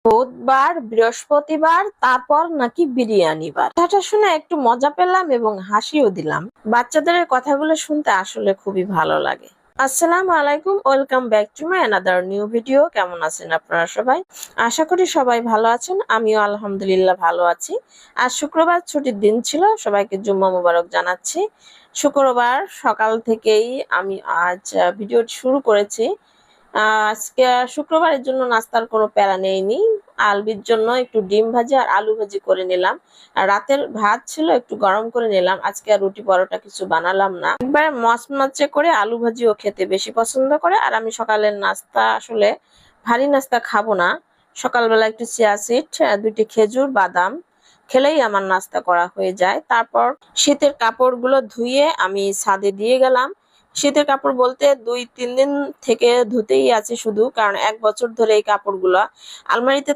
বুধবার, বৃহস্পতিবার, তারপর নাকি বিরিয়ানি বার। কথাটা শুনে একটু মজা পেলাম এবং হাসিও দিলাম। বাচ্চাদের কথাগুলো শুনতে আসলে খুবই ভালো লাগে। আসসালামু আলাইকুম, welcome back to my another new video. কেমন আছেন আপনারা সবাই? আশা করি সবাই ভালো আছেন। আমিও আলহামদুলিল্লাহ ভালো আছি। আজ শুক্রবার, ছুটির দিন ছিল। সবাইকে জুম্মা মোবারক জানাচ্ছি। শুক্রবার সকাল থেকেই আমি আজ ভিডিওটি শুরু করেছি। আজকে শুক্রবারের জন্য নাস্তার কোনো প্যারা নেইনি। আলবির জন্য একটু ডিম ভাজি আর আলু ভাজি করে নিলাম। আর রাতের ভাত ছিল, একটু গরম করে নিলাম। আজকে আর রুটি পরোটা কিছু বানালাম না। একবারে মচমচে করে আলু ভাজিও খেতে বেশি পছন্দ করে। আর আমি সকালের নাস্তা আসলে ভারী নাস্তা খাবো না। সকালবেলা একটু চিয়া সিড, দুটি খেজুর, বাদাম খেলেই আমার নাস্তা করা হয়ে যায়। তারপর শীতের কাপড়গুলো ধুয়ে আমি ছাদে দিয়ে গেলাম। শীতের কাপড় বলতে 2-3 দিন থেকে ধুতেই আছে শুধু, কারণ 1 বছর ধরে এই কাপড়গুলো আলমারিতে